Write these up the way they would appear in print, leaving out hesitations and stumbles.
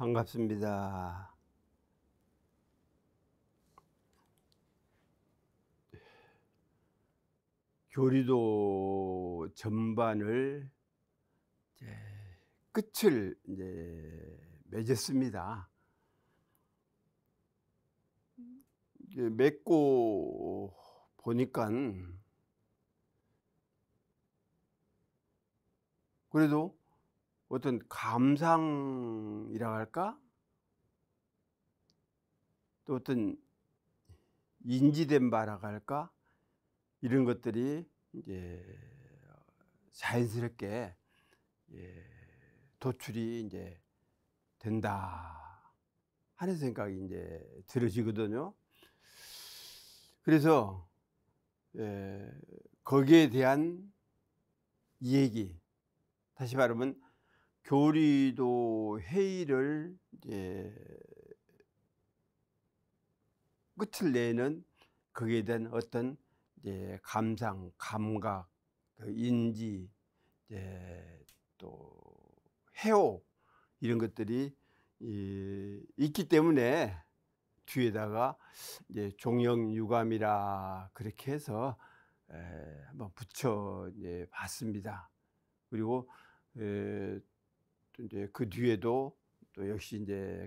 반갑습니다. 교리도 전반을 이제 끝을 맺었습니다. 이게 맺고 보니까 그래도 어떤 감상이라 할까? 또 어떤 인지된 바라 할까? 이런 것들이 이제 자연스럽게 도출이 이제 된다 하는 생각이 이제 들어지거든요. 그래서 거기에 대한 얘기, 다시 말하면 교리도 회의를 이제 끝을 내는 거기에 대한 어떤 감상, 감각, 인지, 또 해오 이런 것들이 있기 때문에 뒤에다가 종영유감이라 그렇게 해서 한번 붙여 봤습니다. 그리고 또 그 뒤에도 또 역시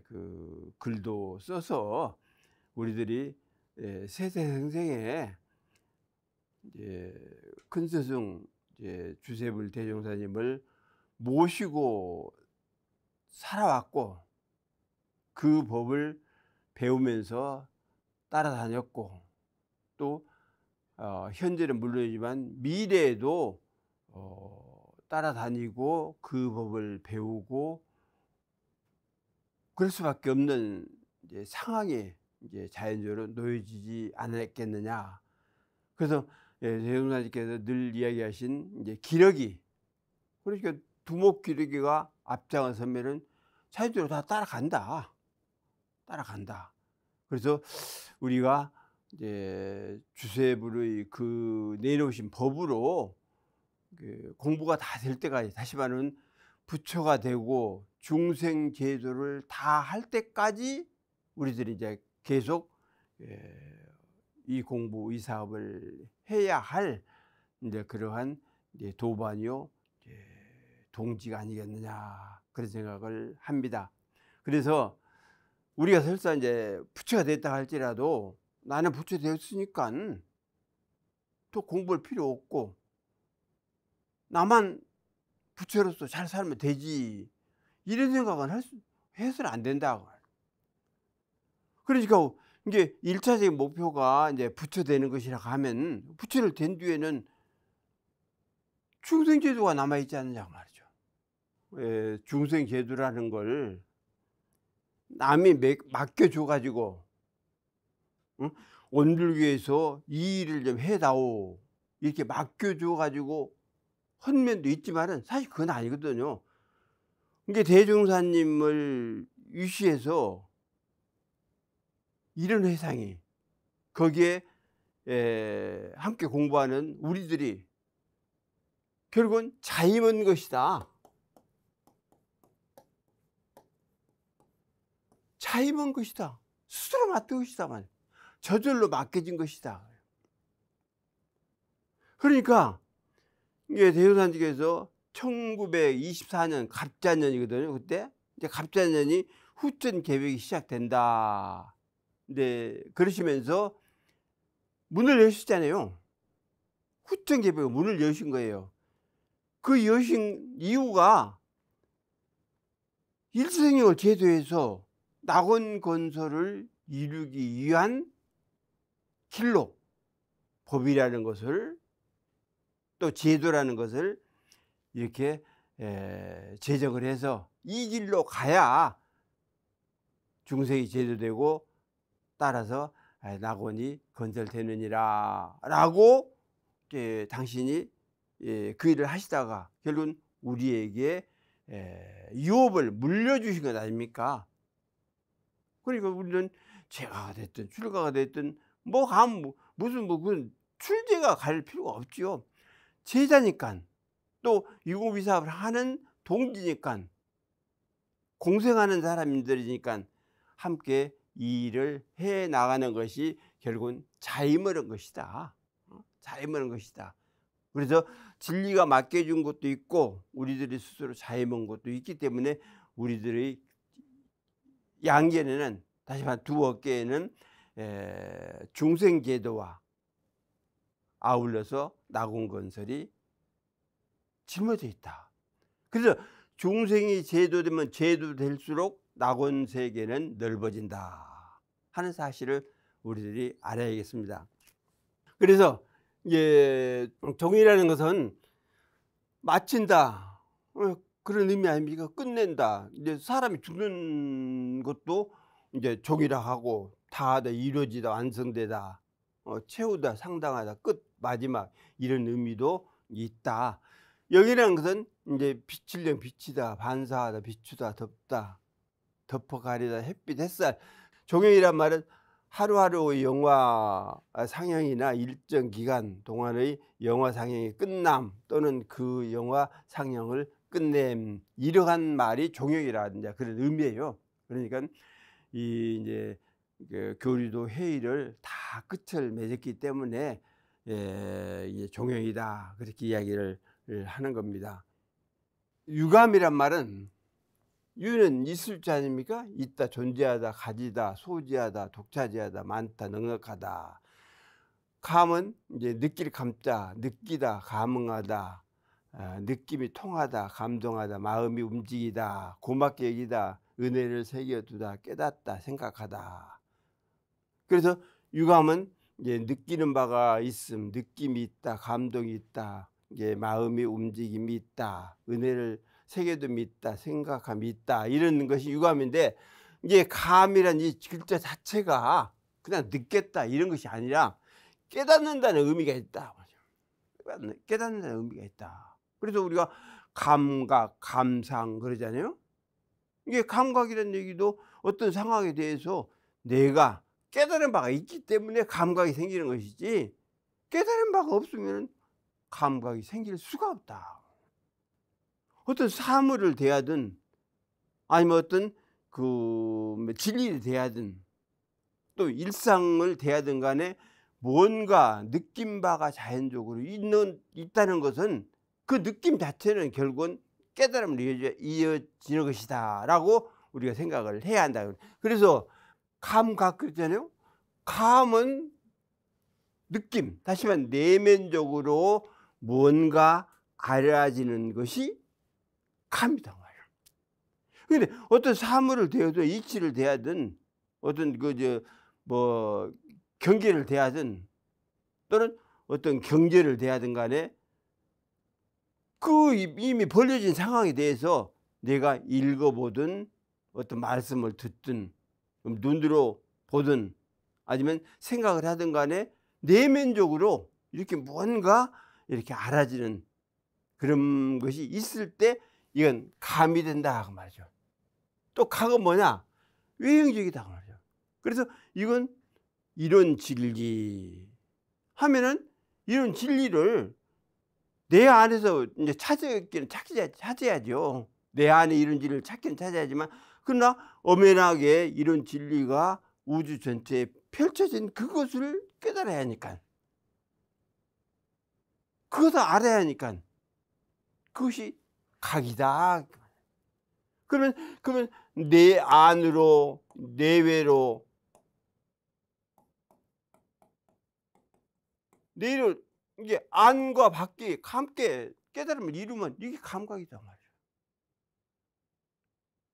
그 글도 써서 우리들이 세세생생에 큰 스승 주세불 대종사님을 모시고 살아왔고 그 법을 배우면서 따라다녔고 또 현재는 물론이지만 미래에도 따라다니고 그 법을 배우고 그럴 수밖에 없는 상황이 자연적으로 놓여지지 않았겠느냐. 그래서 대종사님께서 늘 이야기하신 기러기, 그러니까 두목 기러기가 앞장을 서면은 자연적으로 다 따라간다. 그래서 우리가 주세불의 그 내놓으신 법으로 공부가 다 될 때까지, 다시 말하면 부처가 되고 중생제도를 다 할 때까지 우리들이 계속 이 공부, 이 사업을 해야 할 그러한 도반이요 동지가 아니겠느냐, 그런 생각을 합니다. 그래서 우리가 설사 부처가 됐다 할지라도 나는 부처 되었으니까 또 공부할 필요 없고 나만 부처로서 잘 살면 되지, 이런 생각은 해서는 안 된다고. 그러니까 이게 1차적인 목표가 부처 되는 것이라 하면 부처를 된 뒤에는 중생제도가 남아있지 않느냐 말이죠. 중생제도라는 걸 남이 맡겨줘 가지고 원불교에서 이 일을 좀 해다오 이렇게 맡겨줘 가지고 한 면도 있지만은 사실 그건 아니거든요. 이게 대종사님을 위시해서 이런 회상이 거기에 함께 공부하는 우리들이 결국은 자임한 것이다. 자임한 것이다. 스스로 맡은 것이다. 저절로 맡겨진 것이다. 그러니까 이게 대종사님께서 1924년 갑자년이거든요. 그때 이제 갑자년이 후천 개벽이 시작된다. 그러시면서 문을 여셨잖아요. 후천 개벽 문을 여신 거예요. 그 여신 이유가 일생을 제도해서 낙원 건설을 이루기 위한 길로 법이라는 것을 또 제도라는 것을 이렇게 제정을 해서 이 길로 가야 중생이 제도되고 따라서 낙원이 건설되느니라 라고 당신이 그 일을 하시다가 결국은 우리에게 유업을 물려주신 것 아닙니까? 그러니까 우리는 제가가 됐든 출가가 됐든 무슨 그런 출제가 갈 필요가 없지요. 제자니까 또 유공비사업을 하는 동지니까 공생하는 사람들이니까 함께 이 일을 해 나가는 것이 결국은 자임하는 것이다. 자임하는 것이다. 그래서 진리가 맡겨준 것도 있고 우리들이 스스로 자임한 것도 있기 때문에 우리들의 양계에는, 다시 말해 두 어깨에는 중생제도와 아울러서 낙원건설이 짊어져 있다. 그래서 중생이 제도되면 제도될수록 낙원세계는 넓어진다 하는 사실을 우리들이 알아야겠습니다. 그래서 종이라는 것은 마친다 그런 의미 아닙니까? 끝낸다. 이제 사람이 죽는 것도 이제 종이라 하고 다 이루어지다 완성되다, 채우다, 상당하다, 끝, 마지막 이런 의미도 있다. 영이라는 것은 이제 빛을 비치다, 반사하다, 비추다, 덮다, 덮어가리다, 햇빛, 햇살. 종영이란 말은 하루하루의 영화 상영이나 일정 기간 동안의 영화 상영의 끝남 또는 그 영화 상영을 끝냄, 이러한 말이 종영이라는 그런 의미예요. 그러니까 이 이제 교리도 회의를 다 끝을 맺었기 때문에 이게 종영이다 그렇게 이야기를 하는 겁니다. 유감이란 말은 유는 있을 줄 아닙니까? 있다, 존재하다, 가지다, 소지하다, 독차지하다, 많다, 넉넉하다. 감은 이제 느낄 감자, 느끼다, 감응하다, 느낌이 통하다, 감동하다, 마음이 움직이다, 고맙게 여기다, 은혜를 새겨두다, 깨닫다, 생각하다. 그래서 유감은 이제 느끼는 바가 있음, 느낌이 있다, 감동이 있다, 이게 마음이 움직임이 있다, 은혜를 새겨둠이 있다, 생각함이 있다, 이런 것이 유감인데, 이게 감이란 이 글자 자체가 그냥 느꼈다 이런 것이 아니라 깨닫는다는 의미가 있다. 깨닫는다는 의미가 있다. 그래서 우리가 감각, 감상 그러잖아요. 이게 감각이라는 얘기도 어떤 상황에 대해서 내가 깨달은 바가 있기 때문에 감각이 생기는 것이지, 깨달은 바가 없으면 감각이 생길 수가 없다. 어떤 사물을 대하든 아니면 어떤 진리를 대하든 또 일상을 대하든 간에 뭔가 느낀 바가 자연적으로 있다는 것은 그 느낌 자체는 결국은 깨달음으로 이어지는 것이다 라고 우리가 생각을 해야 한다. 그래서 감각 그랬잖아요. 감은 느낌, 다시 말해 내면적으로 뭔가 알아지는 것이 감이다 말이야. 근데 어떤 사물을 대하든 이치를 대하든 어떤 경계를 대하든 또는 어떤 경제를 대하든 간에 그 이미 벌려진 상황에 대해서 내가 읽어보든 어떤 말씀을 듣든 눈으로 보든 아니면 생각을 하든 간에 내면적으로 이렇게 뭔가 이렇게 알아지는 그런 것이 있을 때 이건 감이 된다 그 말이죠. 또 감은 뭐냐? 외형적이다 그 말이죠. 그래서 이건 이런 진리 하면은 이런 진리를 내 안에서 이제 찾아야죠. 내 안에 이런 진리를 찾긴 찾아야지만, 그러나 엄연하게 이런 진리가 우주 전체에 펼쳐진 그것을 깨달아야 하니까, 그것을 알아야 하니까 그것이 각이다. 그러면 내 안으로 내외로 내를 이게 안과 밖이 함께 깨달음을 이루면 이게 감각이다 말이야.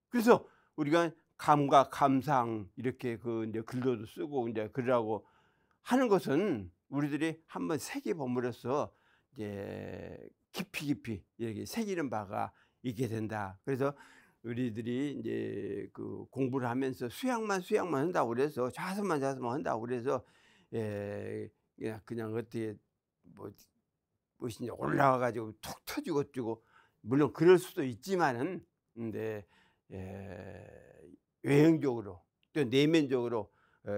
그래서 우리가 감각, 감상 이렇게 이제 글도 쓰고 이제 그러라고 하는 것은 우리들이 한번 새겨 봄으로써 이제 깊이 이렇게 새기는 바가 있게 된다. 그래서 우리들이 이제 공부를 하면서 수양만 한다고 그래서 자습만 한다고 그래서 그냥 어떻게 무엇이냐 올라와 가지고 툭 터지고 어쩌고, 물론 그럴 수도 있지만은 근데 외형적으로 또 내면적으로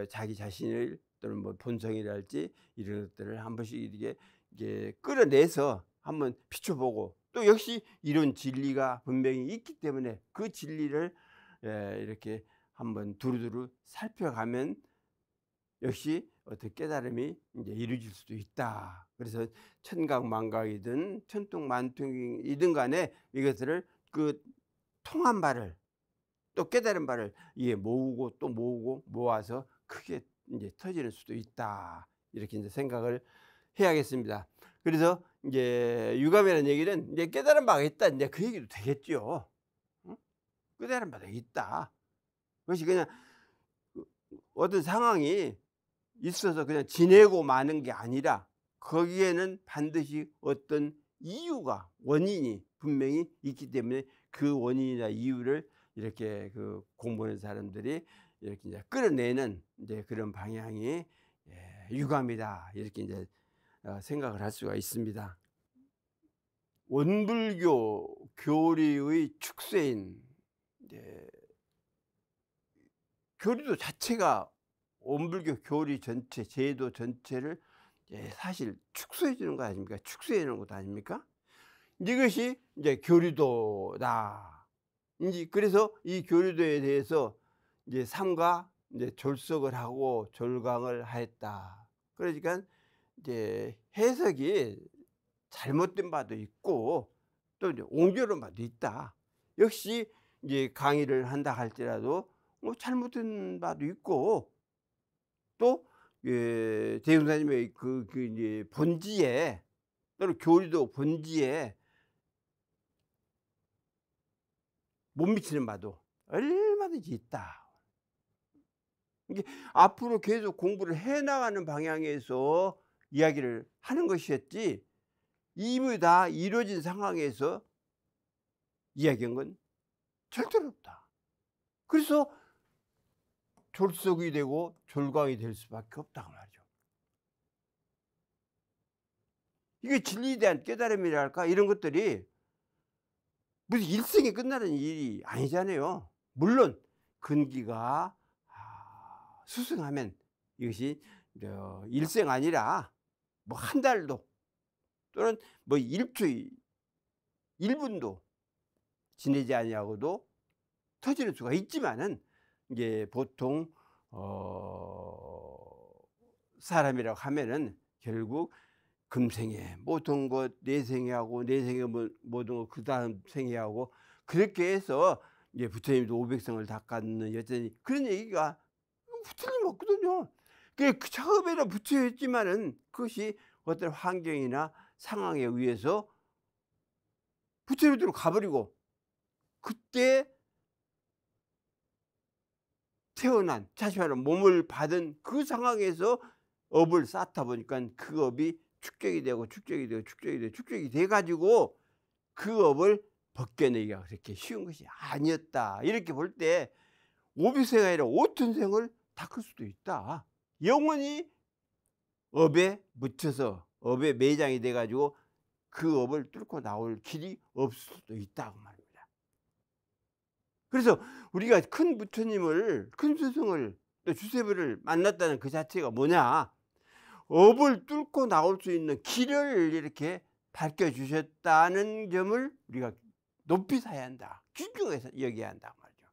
자기 자신을 또는 뭐 본성이랄지 이런 것들을 한 번씩 이게 끌어내서 한번 비춰보고, 또 역시 이런 진리가 분명히 있기 때문에 그 진리를 이렇게 한번 두루두루 살펴가면 역시 어떤 깨달음이 이제 이루어질 수도 있다. 그래서 천각만각이든 천통만통이든 간에 이것들을 그 통한 바를 또 깨달은 바를 이게 모으고 또 모으고 모아서 크게 이제 터지는 수도 있다. 이렇게 이제 생각을 해야겠습니다. 그래서 이제 유감이라는 얘기는 이제 깨달은 바가 있다. 이제 그 얘기도 되겠죠. 응? 깨달은 바가 있다. 그것이 그냥 어떤 상황이 있어서 그냥 지내고 마는 게 아니라 거기에는 반드시 어떤 이유가 원인이 분명히 있기 때문에 그 원인이나 이유를 이렇게 그 공부하는 사람들이 이렇게 이제 끌어내는 이제 그런 방향이 유감이다 이렇게 이제 생각을 할 수가 있습니다. 원불교 교리의 축소인 교리도 자체가 원불교 교리 전체 제도 전체를 사실 축소해 주는 거 아닙니까? 축소해 놓은 것도 아닙니까? 이것이 이제 교리도다. 이제 그래서 이 교리도에 대해서 이제 삼가 이제 졸속을 하고 졸강을 하였다. 그러니까 이제 해석이 잘못된 바도 있고 또 이제 옹졸한 바도 있다. 역시 이제 강의를 한다 할지라도 뭐 잘못된 바도 있고 또 대흥사님의 그 이제 본지에 또는 교리도 본지에 못 미치는 바도 얼마든지 있다. 이게 앞으로 계속 공부를 해 나가는 방향에서 이야기를 하는 것이었지 이미 다 이루어진 상황에서 이야기한 건 절대로 없다. 그래서 졸속이 되고 졸강이 될 수밖에 없다고 말이죠. 이게 진리에 대한 깨달음이랄까 이런 것들이 무슨 일생에 끝나는 일이 아니잖아요. 물론 근기가 수승하면 이것이 일생 아니라 뭐 한 달도 또는 뭐 1초 1분도 지내지 아니하고도 터지는 수가 있지만은 이게 보통 사람이라고 하면은 결국 금생에 모든 것 내생에 하고 내생에 모든 것 그 다음 생에 하고 그렇게 해서 이제 부처님도 500성을 닦았는 여전히 그런 얘기가 틀림없거든요. 그 처음에는 부처였지만은 그것이 어떤 환경이나 상황에 의해서 부처님으로 가버리고 그때 태어난 자신의 몸을 받은 그 상황에서 업을 쌓다 보니까 그 업이 축적이 되고 축적이 되고 축적이 되고 축적이 돼 가지고 그 업을 벗겨내기가 그렇게 쉬운 것이 아니었다. 이렇게 볼 때 500세가 아니라 5천생을 닦을 수도 있다. 영원히 업에 묻혀서 업에 매장이 돼 가지고 그 업을 뚫고 나올 길이 없을 수도 있다고 말입니다. 그래서 우리가 큰 부처님을 큰 스승을 또 주세부를 만났다는 그 자체가 뭐냐, 업을 뚫고 나올 수 있는 길을 이렇게 밝혀주셨다는 점을 우리가 높이 사야 한다. 귀중해서 여겨야 한다 말이죠.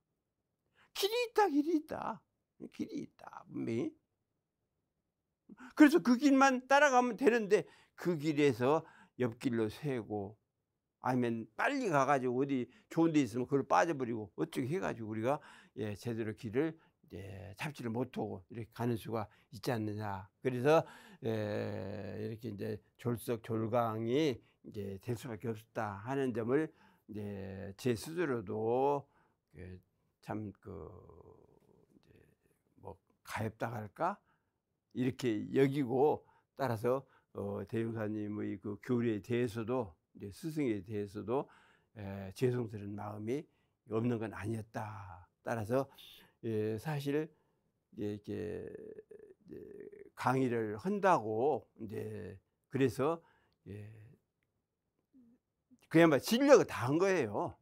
길이 있다, 길이 있다. 길이 있다, 분명히. 그래서 그 길만 따라가면 되는데 그 길에서 옆길로 새고 아니면 빨리 가가지고 어디 좋은 데 있으면 그걸 빠져버리고 어쩌게 해가지고 우리가 제대로 길을 잡지를 못하고 이렇게 가는 수가 있지 않느냐. 그래서 이렇게 이제 졸속 졸강이 이제 될 수밖에 없다 하는 점을 제 스스로도 참 뭐 가엾다 할까 이렇게 여기고 따라서 대흥사님의 그 교리에 대해서도 스승에 대해서도 죄송스러운 마음이 없는 건 아니었다. 따라서 사실 이렇게 강의를 한다고 그래서 그야말로 진력을 다 한 거예요.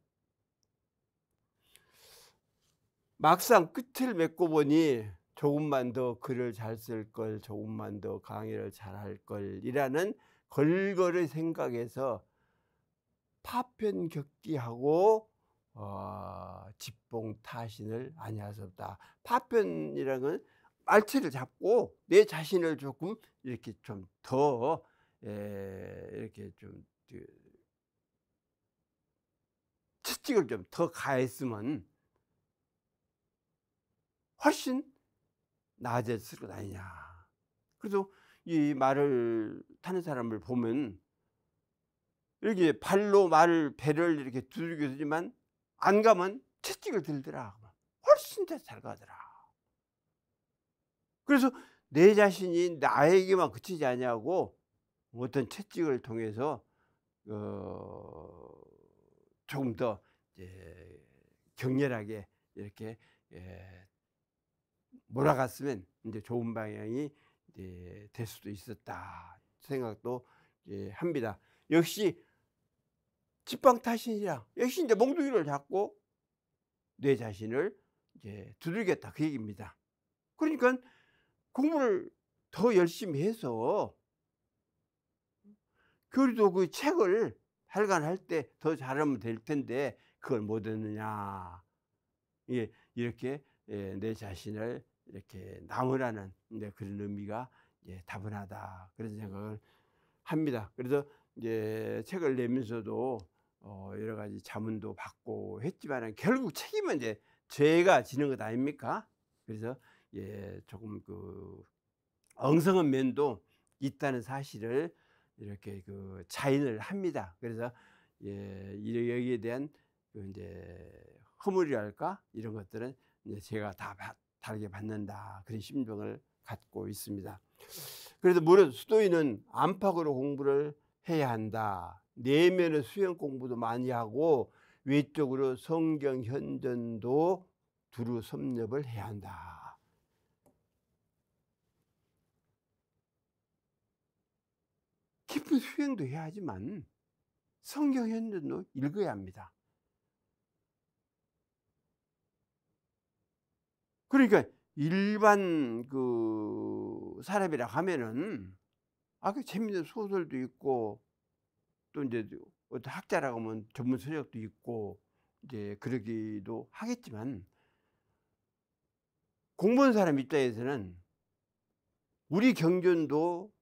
막상 끝을 맺고 보니 조금만 더 글을 잘 쓸 걸, 조금만 더 강의를 잘할 걸 이라는 걸거를 생각해서 파편격기하고 직봉타신을 아니할 수 없다. 파편이라는 건 말체를 잡고 내 자신을 조금 이렇게 좀 더 이렇게 좀 채찍을 좀 더 가했으면 훨씬 나아졌을 것 아니냐. 그래서 이 말을 타는 사람을 보면 이렇게 발로 배를 이렇게 두들겨 주지만 안 가면 채찍을 들더라. 훨씬 더 잘 가더라. 그래서 내 자신이 나에게만 그치지 아니하고 어떤 채찍을 통해서 조금 더 격렬하게 이렇게 몰아갔으면 이제 좋은 방향이 될 수도 있었다 생각도 합니다. 역시 직방타신이라 역시 이제 몽둥이를 잡고 내 자신을 이제 두들겼다 그 얘기입니다. 그러니까 공부를 더 열심히 해서 그래도 그 책을 발간할 때 더 잘하면 될 텐데 그걸 못 했느냐. 이렇게 내 자신을 이렇게 나무라는 그런 의미가 다분하다 그런 생각을 합니다. 그래서 이제 책을 내면서도 여러 가지 자문도 받고 했지만 결국 책임은 이제 제가 지는 것 아닙니까? 그래서 조금 그 엉성한 면도 있다는 사실을 이렇게 그 자인을 합니다. 그래서 여기에 대한 그 이제 허물이랄까 이런 것들은 이제 제가 다 다르게 받는다 그런 심정을 갖고 있습니다. 그래서 무릇 수도인은 안팎으로 공부를 해야 한다. 내면의 수행 공부도 많이 하고 외적으로 성경 현전도 두루 섭렵을 해야 한다. 깊은 수행도 해야 하지만 성경 현전도 읽어야 합니다. 그러니까 일반 그 사람이라 하면은 그 재밌는 소설도 있고 또 이제 어떤 학자라고 하면 전문 서적도 있고 이제 그러기도 하겠지만 공부한 사람 입장에서는 우리 경전도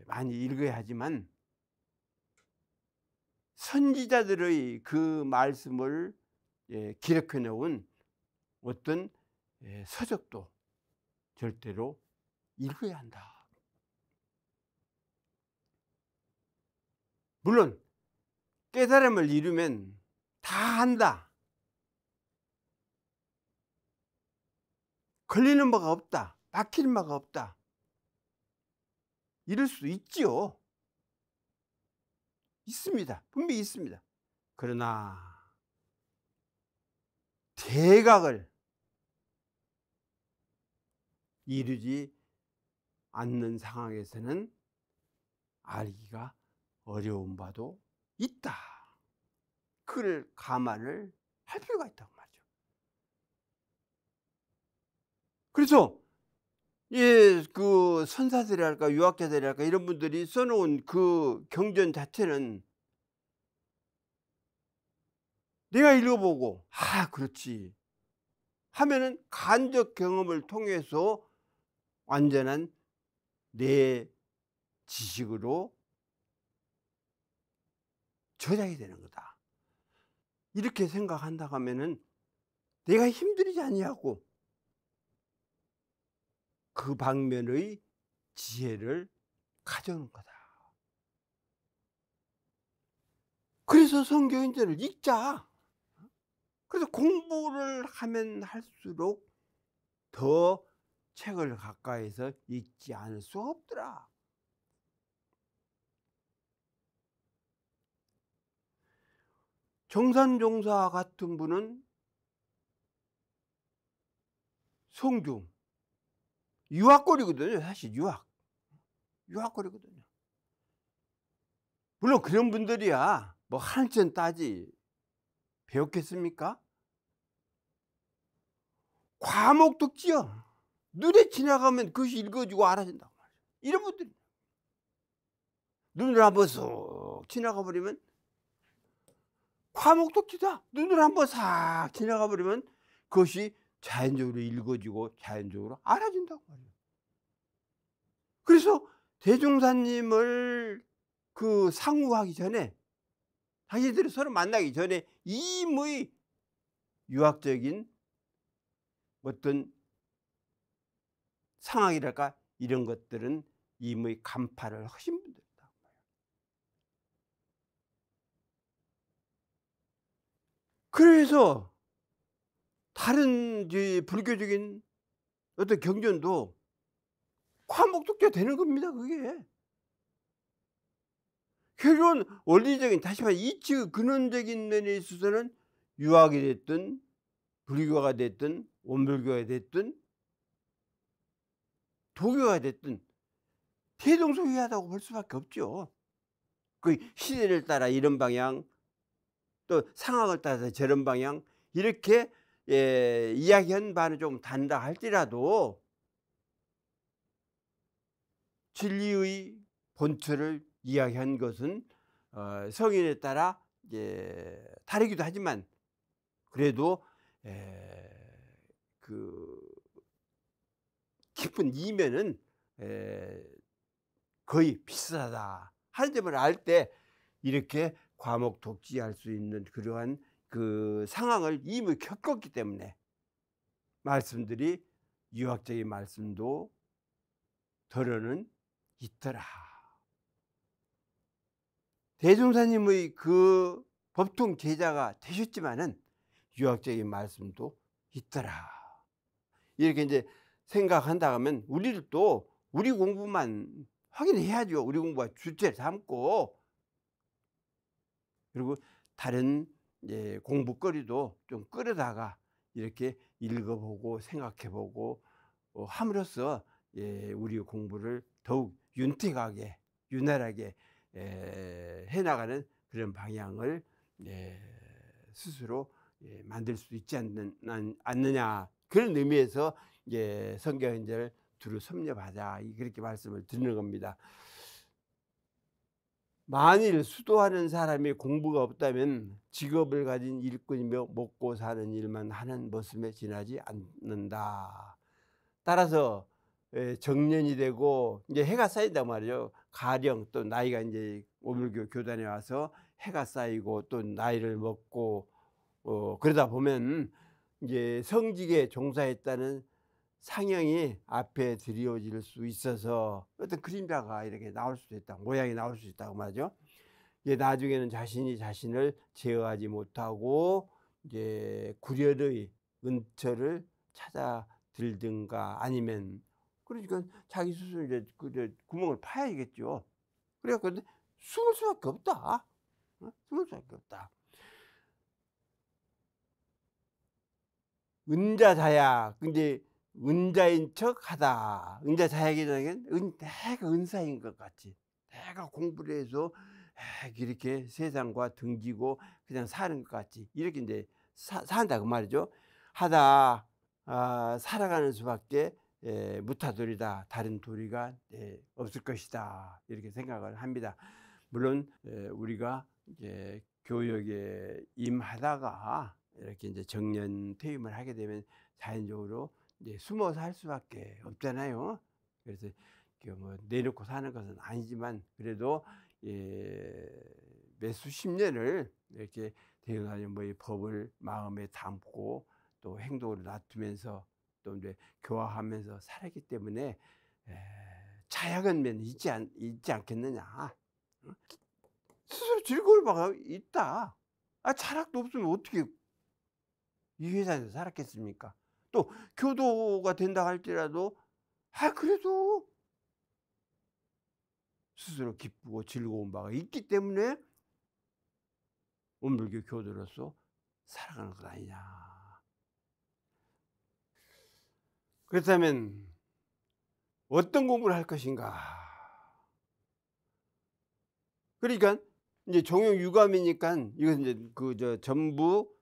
많이 읽어야 하지만 선지자들의 그 말씀을 기록해 놓은 어떤 서적도 절대로 읽어야 한다. 물론 깨달음을 이루면 다 한다. 걸리는 바가 없다. 막히는 바가 없다. 이럴 수 있지요. 있습니다. 분명히 있습니다. 그러나 대각을 이루지 않는 상황에서는 알기가 어려운 바도 있다. 그걸 감안을 할 필요가 있다고 말이죠. 그래서 그 선사들이랄까 유학자들이랄까 이런 분들이 써놓은 그 경전 자체는 내가 읽어보고 그렇지 하면은 간접 경험을 통해서 완전한 내 지식으로 저장이 되는 거다. 이렇게 생각한다고 하면은 내가 힘들이지 아니하고 그 방면의 지혜를 가져오는 거다. 그래서 성경인들을 읽자. 그래서 공부를 하면 할수록 더 책을 가까이서 읽지 않을 수 없더라. 정산종사 같은 분은 성중 유학거리거든요. 사실 유학거리거든요. 물론 그런 분들이야 뭐 한천 따지 배웠겠습니까? 과목 독지요. 눈에 지나가면 그것이 읽어지고 알아진다고 말이죠. 이런 분들이 눈을 한번 쏙 지나가 버리면 과목독지다. 눈으로 한번 싹 지나가 버리면 그것이 자연적으로 읽어지고 자연적으로 알아진다고 말이에요. 그래서 대종사님을 그 상우하기 전에, 자기들이 서로 만나기 전에 이미 유학적인 어떤 상황이랄까 이런 것들은 이미 간파를 하신 분들이다. 그래서 다른 이제 불교적인 어떤 경전도 과목독자 되는 겁니다, 그게. 결국은 원리적인, 다시 말해 이치 근원적인 면에 있어서는 유학이 됐든 불교가 됐든 원불교가 됐든 도교가 됐든 대동소이하다고 볼 수밖에 없죠. 그 시대를 따라 이런 방향, 또 상황을 따라서 저런 방향, 이렇게 이야기한 바는 좀 다르다 할지라도 진리의 본처를 이야기한 것은 성인에 따라 이제 다르기도 하지만 그래도 그 깊은 이면은 거의 비슷하다 하는 점을 알 때 이렇게 과목 독지할 수 있는 그러한 그 상황을 이미 겪었기 때문에 말씀들이 유학적인 말씀도 덜어는 있더라. 대종사님의 그 법통 제자가 되셨지만은 유학적인 말씀도 있더라. 이렇게 이제 생각한다 하면 우리도 우리 공부만 확인해야죠. 우리 공부가 주체를 삼고, 그리고 다른 공부거리도 좀 끌어다가 이렇게 읽어보고 생각해보고 함으로써 우리 공부를 더욱 윤택하게 윤활하게 해나가는 그런 방향을 스스로 만들 수 있지 않느냐, 그런 의미에서 성경연재를 두루 섭렵하자, 그렇게 말씀을 드리는 겁니다. 만일 수도하는 사람이 공부가 없다면 직업을 가진 일꾼이며 먹고 사는 일만 하는 모습에 지나지 않는다. 따라서 정년이 되고 이제 해가 쌓인단 말이죠. 가령 또 나이가 이제 오물교 교단에 와서 해가 쌓이고 또 나이를 먹고 그러다 보면 이제 성직에 종사했다는 상형이 앞에 드리워질 수 있어서 어떤 그림자가 이렇게 나올 수도 있다, 모양이 나올 수 있다고 말이죠. 이제 나중에는 자신이 자신을 제어하지 못하고 이제 구렬의 은처를 찾아 들든가 아니면 그러니까 자기 스스로 이제 그 구멍을 파야겠죠. 그래갖고 숨을 수밖에 없다. 숨을 수밖에 없다. 은자자약. 근데 은자인 척 하다. 은자자약이라는 게 내가 은사인 것 같이, 내가 공부를 해서 이렇게 세상과 등지고 그냥 사는 것 같이 이렇게 이제 산다 그 말이죠. 하다 살아가는 수밖에 무타도리다. 다른 도리가 없을 것이다. 이렇게 생각을 합니다. 물론 우리가 이제 교역에 임하다가 이렇게 이제 정년 퇴임을 하게 되면 자연적으로 이제 숨어서 할 수밖에 없잖아요. 그래서 뭐 내놓고 사는 것은 아니지만 그래도 몇 수십 년을 이렇게 대응하는 법을 마음에 담고 또 행동으로 놔두면서 또 이제 교화하면서 살았기 때문에 자약은 면 있지 않겠느냐. 스스로 즐거울 바가 있다. 자락도 없으면 어떻게 이 회사에서 살았겠습니까? 또 교도가 된다 할지라도 그래도 스스로 기쁘고 즐거운 바가 있기 때문에 오물교 교도로서 살아가는 것 아니냐. 그렇다면 어떤 공부를 할 것인가? 그러니까 이제 종용 유감이니까 이건 이제 전부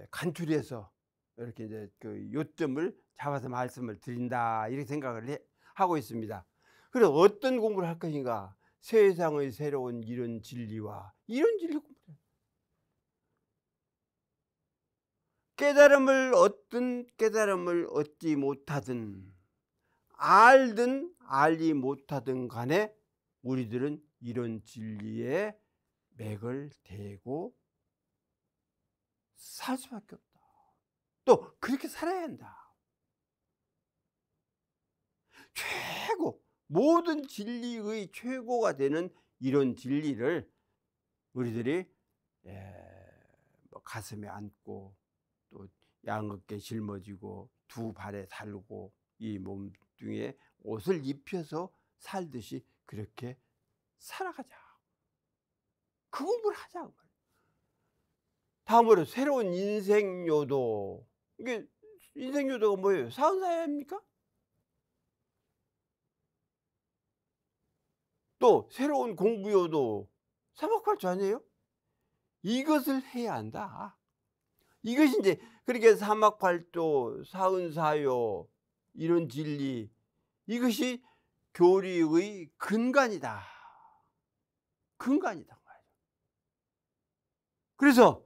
간추려서 이렇게 이제 그 요점을 잡아서 말씀을 드린다, 이렇게 생각을 하고 있습니다. 그래서 어떤 공부를 할 것인가? 세상의 새로운 이런 진리와 이런 진리 공부. 깨달음을 얻든 깨달음을 얻지 못하든 알든 알지 못하든 간에 우리들은 이런 진리에 맥을 대고 살 수밖에 없다. 또 그렇게 살아야 한다. 최고, 모든 진리의 최고가 되는 이런 진리를 우리들이 가슴에 안고 또 양어깨 짊어지고 두 발에 달고 이 몸뚱이에 옷을 입혀서 살듯이 그렇게 살아가자. 그 공부를 하자. 다음으로 새로운 인생요도. 이게 인생요도가 뭐예요? 사은사회입니까? 또 새로운 공부요도 삼학팔조 아니에요? 이것을 해야 한다. 이것이 이제 그렇게 삼학팔조, 사은사요 이런 진리, 이것이 교리의 근간이다. 근간이다. 그래서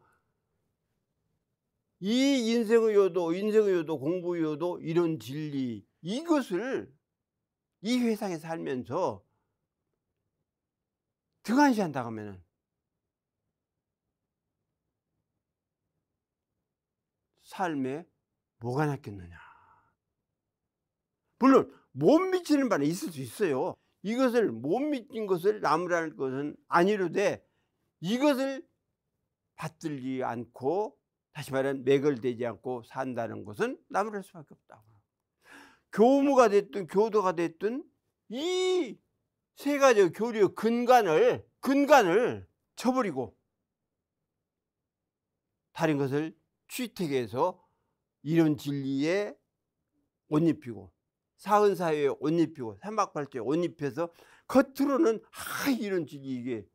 이 인생의 요도, 공부의 요도, 이런 진리, 이것을 이 세상에 살면서 등한시한다고 하면은 삶에 뭐가 낫겠느냐. 물론 못 미치는 바는 있을 수 있어요. 이것을 못 미친 것을 나무라는 것은 아니로되 이것을 받들지 않고, 다시 말하면 맥을 대지 않고 산다는 것은 나무랄 수밖에 없다. 교무가 됐든 교도가 됐든 이 세 가지 교리의 근간을 쳐버리고 다른 것을 취택해서 이런 진리에 옷 입히고 사은사회에 옷 입히고 삼박팔조에 옷 입혀서 겉으로는 이런 진리, 이게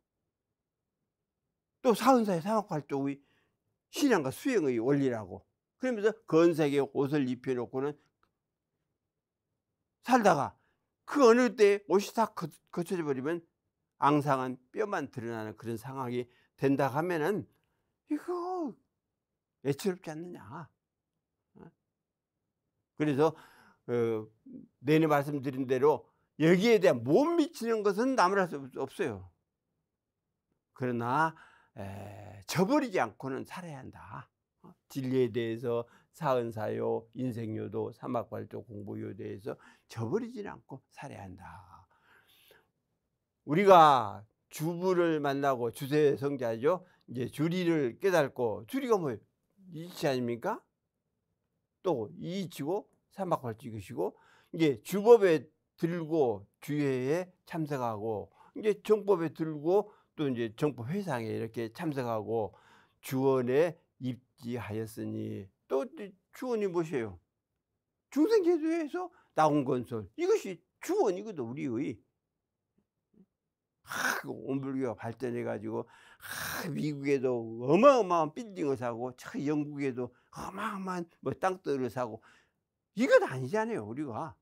또 사은사회 삼박팔조의 신앙과 수행의 원리라고 그러면서 건색의 옷을 입혀놓고는 살다가 그 어느 때 옷이 다 거쳐져 버리면 앙상한 뼈만 드러나는 그런 상황이 된다 하면은 이거 애처롭지 않느냐. 그래서 내내 말씀드린 대로 여기에 대한 못 미치는 것은 나무랄 수 없어요. 그러나 저버리지 않고는 살아야 한다. 진리에 대해서 사은사요, 인생요도, 삼학팔조, 공부요에 대해서 저버리지는 않고 살아야 한다. 우리가 주부를 만나고 주세 성자죠. 이제 주리를 깨닫고, 주리가 뭐예요? 이치 아닙니까? 또 이치고 삼학팔조 이것이고, 이제 주법에 들고 주회에 참석하고, 이제 정법에 들고 또 이제 정법 회상에 이렇게 참석하고 주원에 입지하였으니, 또 주원이 무엇이에요? 중생제도에서 나온 건설, 이것이 주원이거든. 우리의 온불교가 발전해 가지고 미국에도 어마어마한 빌딩을 사고 영국에도 어마어마한 뭐 땅들을 사고, 이건 아니잖아요. 우리가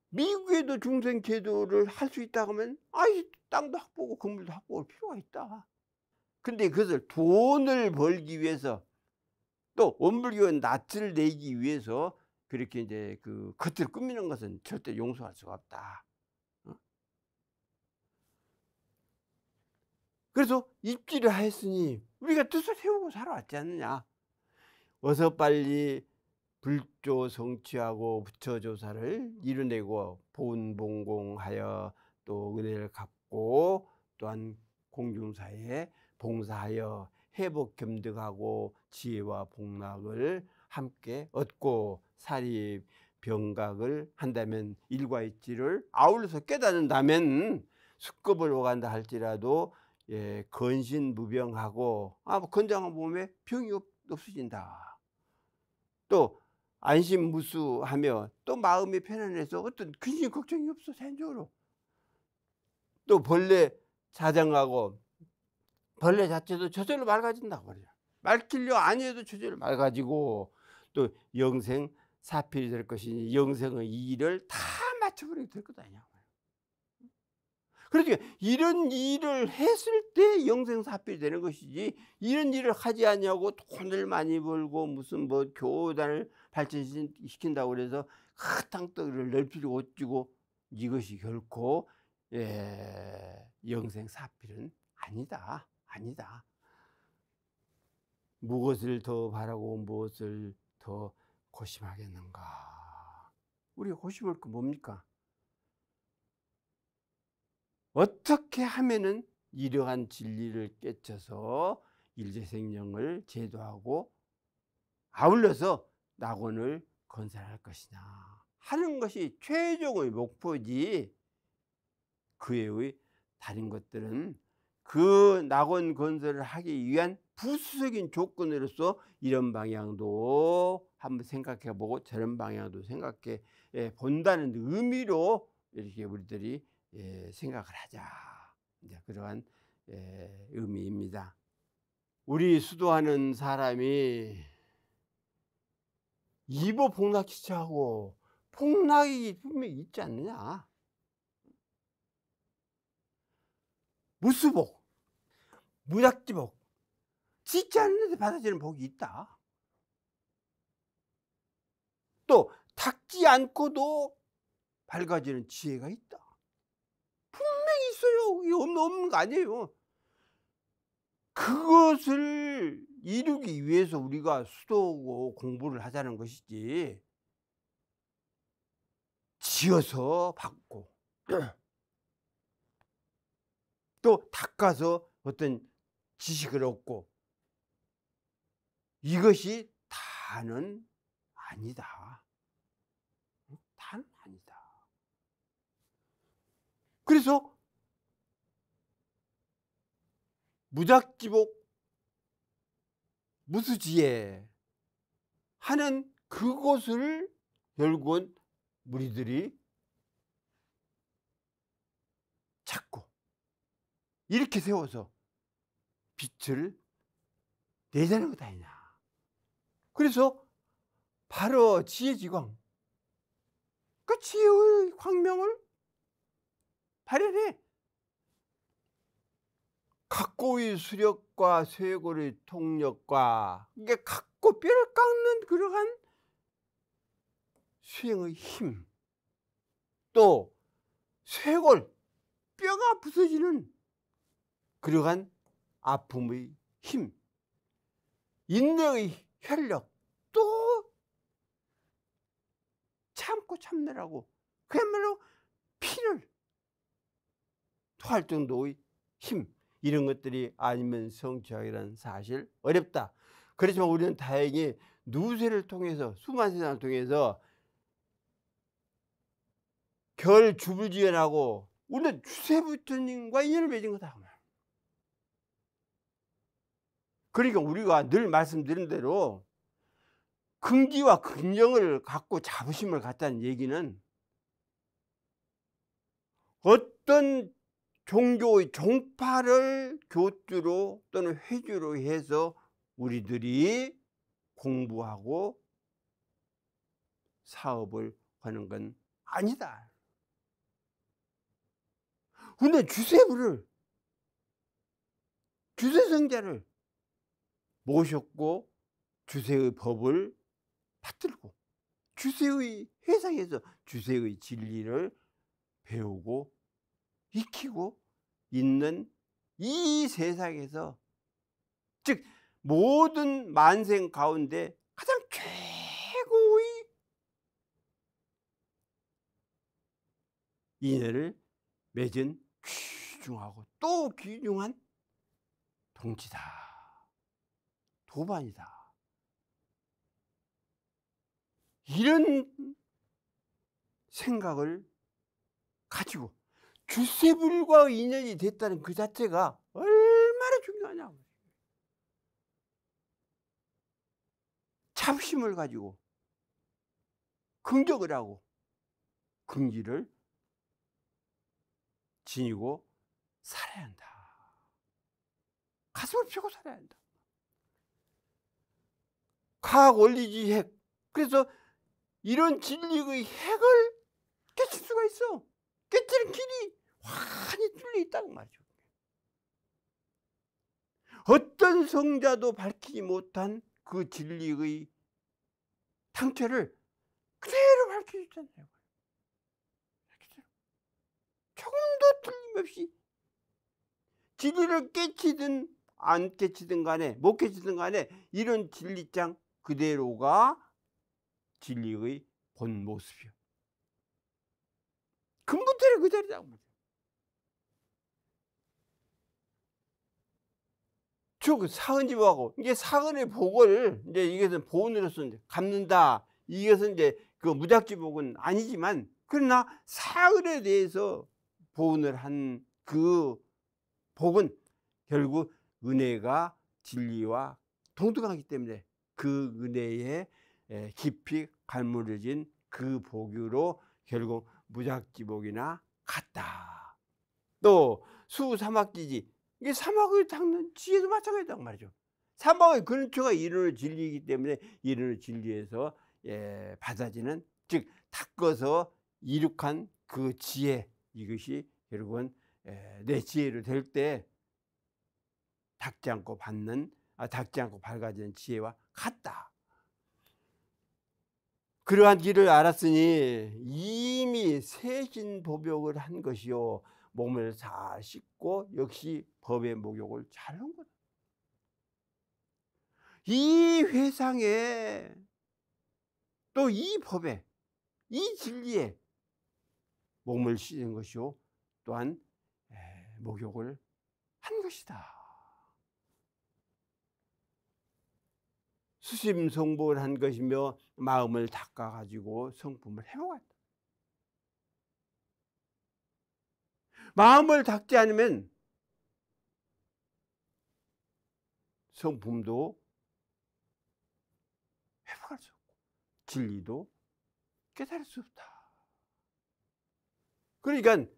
미국에도 중생제도를 할 수 있다고 하면 땅도 확보하고 건물도 확보할 필요가 있다. 근데 그것을 돈을 벌기 위해서, 또 원불교의 낯을 내기 위해서 그렇게 이제 그 겉을 꾸미는 것은 절대 용서할 수가 없다. 그래서 입지를 하였으니 우리가 뜻을 세우고 살아왔지 않느냐. 어서 빨리 불조 성취하고 부처조사를 이뤄내고 본봉공하여 또 은혜를 갚고 또한 공중사에 봉사하여 회복 겸득하고 지혜와 복락을 함께 얻고 사리 병각을 한다면, 일과이치를 아울러서 깨닫는다면 수급을 오간다 할지라도 건신무병하고 뭐 건장한 몸에 병이 없어진다. 또 안심무수하며 또 마음이 편안해서 어떤 근심 걱정이 없어. 자연적으로 또 벌레 자정하고, 벌레 자체도 저절로 맑아진다고 말이야. 맑기려 아니어도 저절로 맑아지고, 또 영생 사필이 될 것이니 영생의 일을 다 맞춰버리게 될 것 아니야. 그러니까 이런 일을 했을 때 영생사필이 되는 것이지, 이런 일을 하지 않냐고 돈을 많이 벌고 무슨 뭐 교단을 발전시킨다고 그래서 그 땅덩이를 넓히고 어찌고 이것이 결코 영생사필은 아니다. 아니다. 무엇을 더 바라고 무엇을 더 고심하겠는가. 우리가 고심할 거 뭡니까? 어떻게 하면은 이러한 진리를 깨쳐서 일제생명을 제도하고 아울러서 낙원을 건설할 것이냐 하는 것이 최종의 목표지, 그 외의 다른 것들은 그 낙원 건설을 하기 위한 부수적인 조건으로서 이런 방향도 한번 생각해 보고 저런 방향도 생각해 본다는 의미로 이렇게 우리들이 생각을 하자, 이제 그러한 의미입니다. 우리 수도하는 사람이 이보 폭락시차하고 폭락이 분명히 있지 않느냐. 무수복, 무작지복, 짓지 않는데 받아지는 복이 있다. 또 닦지 않고도 밝아지는 지혜가 있다. 분명히 있어요. 이게 없는 거 아니에요. 그것을 이루기 위해서 우리가 수도고 공부를 하자는 것이지, 지어서 받고 또 닦아서 어떤 지식을 얻고, 이것이 다는 아니다. 다는 아니다. 그래서 무작지복 무수지혜 하는 그것을 결국은 우리들이 찾고 이렇게 세워서 빛을 내자는 것 아니냐. 그래서 바로 지혜지광, 그 지혜의 광명을 발현해. 각고의 수력과 쇄골의 통력과, 이게 각고 뼈를 깎는 그러한 수행의 힘, 또 쇄골 뼈가 부서지는 그러한 아픔의 힘, 인내의 혈력, 또 참고 참느라고 그야말로 피를 토할 정도의 힘, 이런 것들이 아니면 성취하기란 사실 어렵다. 그렇지만 우리는 다행히 누세를 통해서, 수많은 세상을 통해서 결주불지연하고 우리는 주세부처님과 인연을 맺은 거다. 그러니까 우리가 늘 말씀드린 대로 긍지와 긍정을 갖고 자부심을 갖자는 얘기는, 어떤 종교의 종파를 교주로 또는 회주로 해서 우리들이 공부하고 사업을 하는 건 아니다. 근데 주세부를, 주세성자를 모셨고 주세의 법을 받들고 주세의 회상에서 주세의 진리를 배우고 익히고 있는 이 세상에서, 즉 모든 만생 가운데 가장 최고의 인연을 맺은 귀중하고 또 귀중한 동지다, 도반이다. 이런 생각을 가지고 주세불과 인연이 됐다는 그 자체가 얼마나 중요하냐고. 자부심을 가지고 긍정을 하고 긍지를 지니고 살아야 한다. 가슴을 펴고 살아야 한다. 과학 원리주의 핵, 그래서 이런 진리의 핵을 깨칠 수가 있어. 깨치는 길이 환히 뚫려 있다고 말이죠. 어떤 성자도 밝히지 못한 그 진리의 탕체를 그대로 밝히고 있잖아요. 조금도 틀림없이 진리를 깨치든 안 깨치든 간에 못 깨치든 간에 이런 진리장 그대로가 진리의 본 모습이요. 근본대로 그대로라고. 즉 사은지복하고 이게 사은의 복을 이제 이것은 보은으로서 이제 갚는다. 이것은 이제 그 무작지복은 아니지만 그러나 사은에 대해서 보은을 한 그 복은 결국 은혜가 진리와 동등하기 때문에 그 은혜에 깊이 갈무려진 그 복으로 결국 무작지복이나 같다. 또 수사막지지 이게 사막을 닦는 지혜도 마찬가지다 말이죠. 사막의 근처가 이른의 진리이기 때문에 이른의 진리에서 받아지는 즉 닦아서 이룩한 그 지혜 이것이 결국은 내 지혜로 될 때 닦지 않고 받는 닦지 않고 밝아지는 지혜와 같다. 그러한 길을 알았으니 이미 세신복욕을 한 것이요 몸을 잘 씻고 역시 법의 목욕을 잘 한 거다. 이 회상에 또 이 법에 이 진리에 몸을 씻은 것이요 또한 목욕을 한 것이다. 수심성복을 한 것이며 마음을 닦아가지고 성품을 회복한다. 마음을 닦지 않으면 성품도 회복할 수 없고 진리도 깨달을 수 없다. 그러니까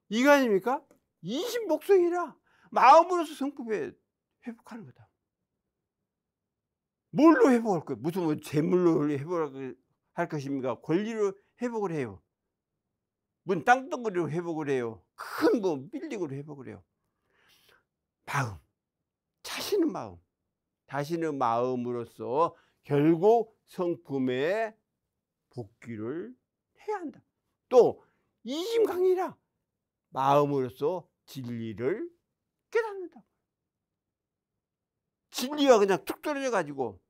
이거 아닙니까? 이심복성이라 마음으로서 성품에 회복하는 거다. 뭘로 회복할 거예요? 무슨 뭐 재물로 회복할 것입니까? 권리로 회복을 해요. 무슨 땅덩어리로 회복을 해요. 큰 뭐 빌딩으로 회복을 해요. 마음, 자신의 마음으로서 결국 성품의 복귀를 해야 한다. 또 이심강이라 마음으로서 진리를 깨닫는다. 진리가 그냥 툭 떨어져 가지고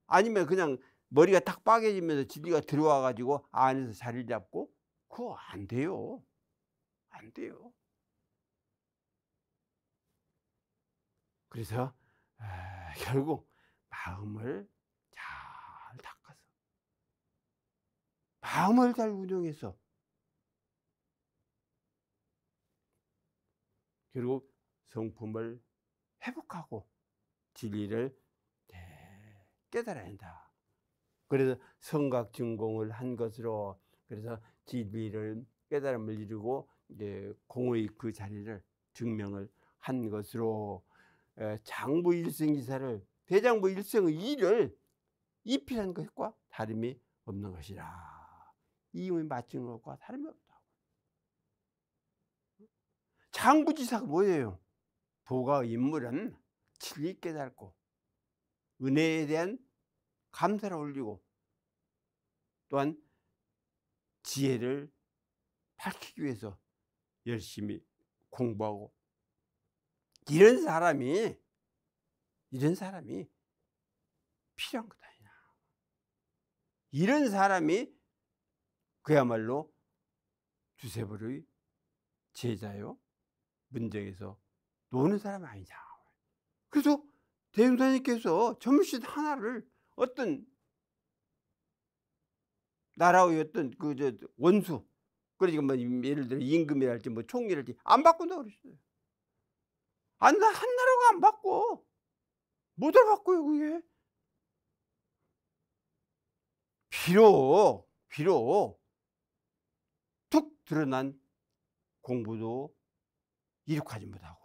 아니면 그냥 머리가 딱 빠개지면서 진리가 들어와 가지고 안에서 자리를 잡고 그거 안 돼요. 안 돼요. 그래서 결국 마음을 잘 닦아서 마음을 잘 운영해서 결국 성품을 회복하고 진리를 깨달아야 한다. 그래서 성각증공을 한 것으로 그래서 진리를 깨달음을 이루고 이제 공의 그 자리를 증명을 한 것으로 장부 일승이사를 대장부 일승의 일을 입히는 것과 다름이 없는 것이라. 이음이 맞춘 것과 다름이 없다. 장부지사가 뭐예요? 도가의 임무는 진리 깨닫고 은혜에 대한 감사를 올리고 또한 지혜를 밝히기 위해서 열심히 공부하고 이런 사람이 필요한 거다. 이런 사람이 그야말로 주세벌의 제자요 문정에서 노는 사람 아니냐. 그래서 대웅사님께서 점심 하나를 어떤 나라의 어떤 원수 그러니까 뭐 예를 들어 임금이랄지 뭐 총리랄지 안 바꾼다고 그랬어요. 한 나라가 안 바꿔. 뭐들 바꿔요 그게. 비록 툭 드러난 공부도 이룩하지 못하고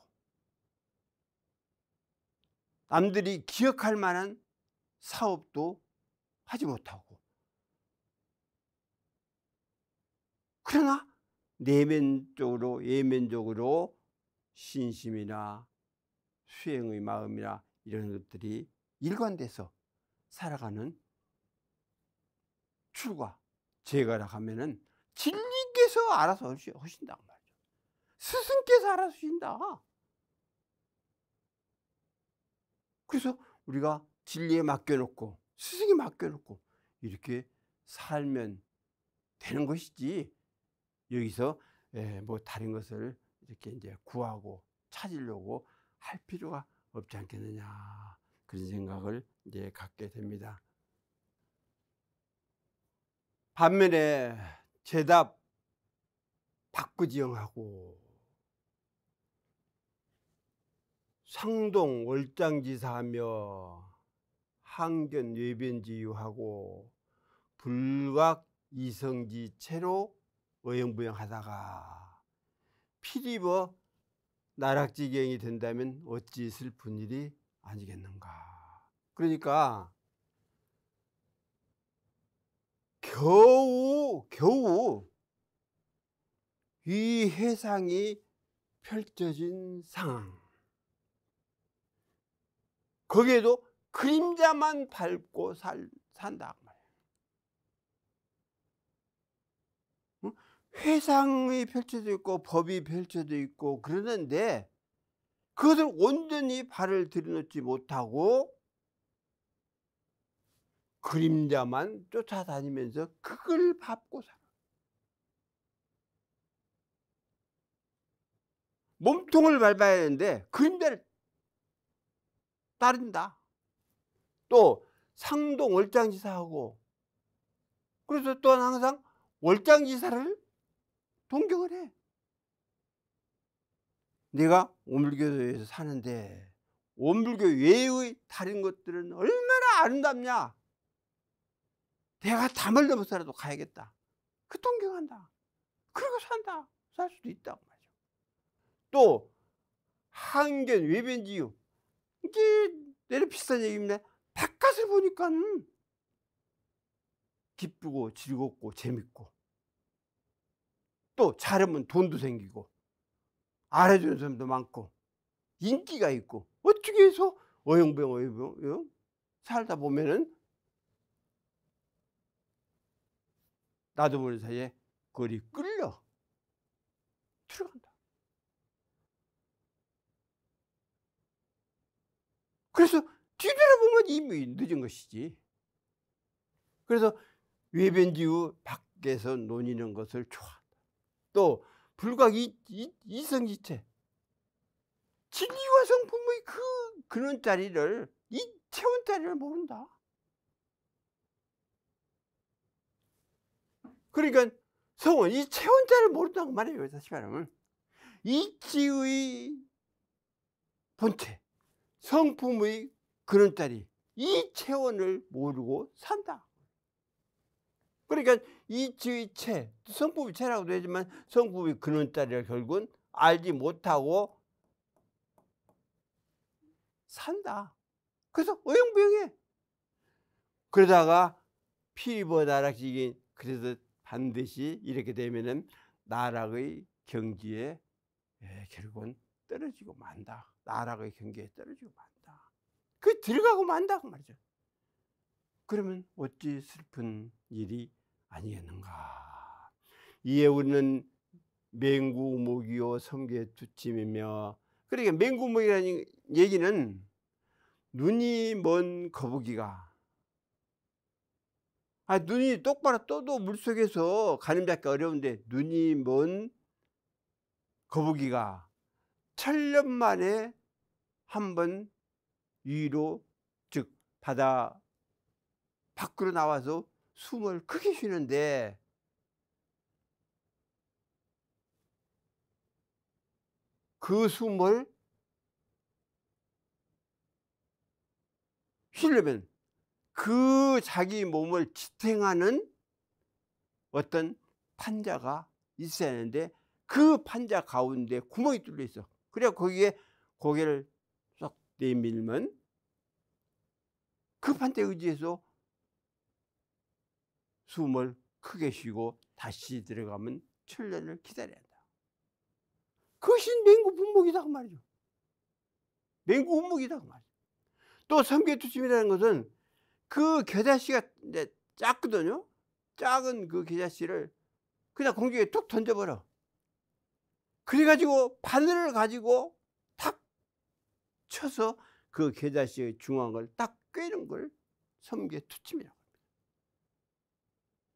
남들이 기억할 만한 사업도 하지 못하고 그러나 내면적으로 외면적으로 신심이나 수행의 마음이나 이런 것들이 일관돼서 살아가는 출과 제가라 하면은 진리께서 알아서 하신다고 말이죠. 스승께서 알아서 하신다. 그래서 우리가 진리에 맡겨놓고 스승에 맡겨놓고 이렇게 살면 되는 것이지, 여기서 뭐 다른 것을 이렇게 이제 구하고 찾으려고 할 필요가 없지 않겠느냐, 그런 생각을 이제 갖게 됩니다. 반면에 제답 박구지영하고 상동 월장지사하며 항견 외변지유하고 불각 이성지체로 어영부영하다가 피리버 나락지경이 된다면 어찌 슬픈 일이 아니겠는가. 그러니까 겨우 이 해상이 펼쳐진 상황, 거기에도 그림자만 밟고 산다 말이에요. 회상이 펼쳐져 있고 법이 펼쳐져 있고 그러는데 그것을 온전히 발을 들여놓지 못하고 그림자만 쫓아다니면서 그걸 밟고 살아. 몸통을 밟아야 하는데 그림자를 따른다. 또 상동 월장지사하고, 그래서 또한 항상 월장지사를 동경을 해. 내가 오물교도에서 사는데 오물교 외의 다른 것들은 얼마나 아름답냐, 내가 담을 넘어서라도 가야겠다, 그 동경한다. 그러고 살 수도 있다고 말이죠. 또 항견 외변지유, 이게 내려 비슷한 얘기입니다. 바깥을 보니까 기쁘고 즐겁고 재밌고, 또 잘하면 돈도 생기고 알아주는 사람도 많고 인기가 있고, 어떻게 해서 어영부영 살다 보면은 나도 모르는 사이에 그리 끌려 들어간다. 그래서 뒤돌아보면 이미 늦은 것이지. 그래서 외변지유 밖에서 논의는 것을 좋아한다. 또 불각 이성지체, 진리와 성품의 그 근원자리를, 이 체원자리를 모른다. 그러니까 성은 이 체원자를 모른다고 말해요. 다시 말하면 이치의 본체, 성품의 근원자리, 이 체원을 모르고 산다. 그러니까 이치의 체, 성품의 체라고도 하지만 성품의 근원자리를 결국은 알지 못하고 산다. 그래서 어영부영해. 그러다가 피리버 나락지기, 그래서 반드시 이렇게 되면은 나락의 경지에 결국은 떨어지고 만다. 나락의 경지에 떨어지고 만다. 그 들어가고 만다 그 말이죠. 그러면 어찌 슬픈 일이 아니겠는가. 이에 우리는 맹구목이요 성계투침이며, 그러니까 맹구목이라는 얘기는 눈이 먼 거북이가, 눈이 똑바로 떠도 물속에서 가늠잡기 어려운데 눈이 먼 거북이가 천년 만에 한 번 위로, 즉 바다 밖으로 나와서 숨을 크게 쉬는데, 그 숨을 쉬려면 그 자기 몸을 지탱하는 어떤 판자가 있어야 하는데, 그 판자 가운데 구멍이 뚫려 있어. 그래야 거기에 고개를 쏙 내밀면 그 판자에 의지해서 숨을 크게 쉬고 다시 들어가면 7년을 기다려야 한다. 그것이 맹구 분목이다 그 말이죠. 맹구 분목이다 그 말이죠. 또 섬계투심이라는 것은 그 겨자씨가 이제 작거든요. 작은 그 겨자씨를 그냥 공중에 툭 던져버려. 그래가지고 바늘을 가지고 탁 쳐서 그 겨자씨의 중앙을 딱 꿰는 걸 섬계투침이라고 합니다.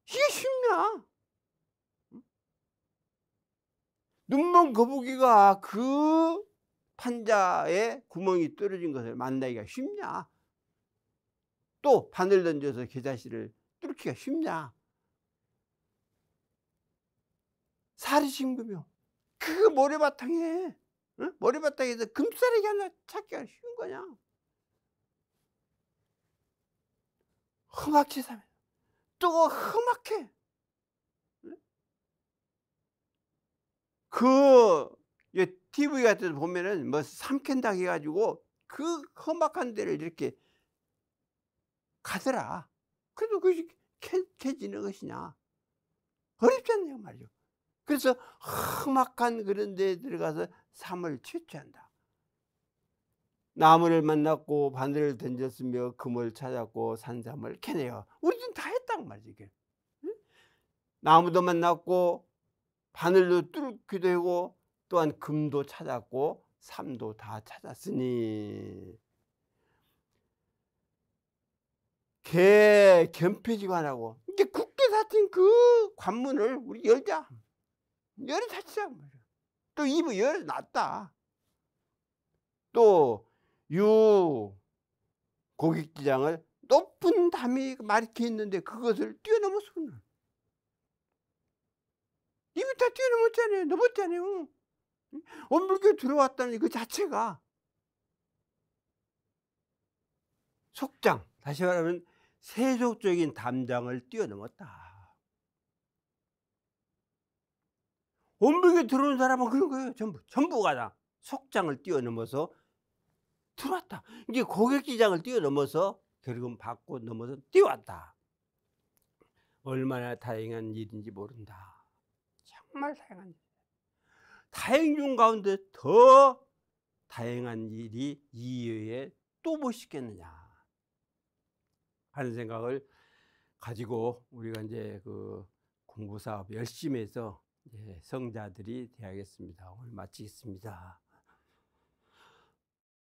이게 쉽냐? 눈먼 거북이가 그 판자에 구멍이 뚫어진 것을 만나기가 쉽냐? 또 바늘 던져서 겨자씨를 뚫기가 쉽냐? 살이 싱그며 그 모래바탕에, 응? 모래바탕에서 금싸라기 하나 찾기가 쉬운 거냐? 험악히 사면 또 험악해. 응? 그 TV 같은 데 보면은 뭐 삼캔닭 해가지고 그 험악한 데를 이렇게 가더라. 그래도 그것이 캐지는 것이냐? 어렵지 않냐고 말이죠. 그래서 험악한 그런 데에 들어가서 삶을 취취한다. 나무를 만났고 바늘을 던졌으며 금을 찾았고 산삼을 캐내요. 우리는 다 했단 말이지. 이게. 응? 나무도 만났고 바늘도 뚫기도 하고 또한 금도 찾았고 삼도 다 찾았으니 개 견패지관하고 이게 굳게 닫힌 그 관문을 우리 열자. 열어 닫자. 또 입을 열어 놨다. 또 유 고깃지장을 높은 담이 마르게 있는데 그것을 뛰어넘었어. 입이 다 뛰어넘었잖아요. 넘었잖아요. 원불교 들어왔다는 그 자체가 속장, 다시 말하면 세속적인 담장을 뛰어넘었다. 원불교 들어온 사람은 그런 거예요. 전부가 다 속장을 뛰어넘어서 들어왔다. 이게 고객지장을 뛰어넘어서 결국은 받고 넘어서 뛰어왔다. 얼마나 다행한 일인지 모른다. 정말 다행한 일. 다행 중 가운데 더 다행한 일이 이외에 또 뭐 있겠느냐 하는 생각을 가지고 우리가 이제 그 공부 사업 열심히 해서 성자들이 되어야겠습니다. 오늘 마치겠습니다.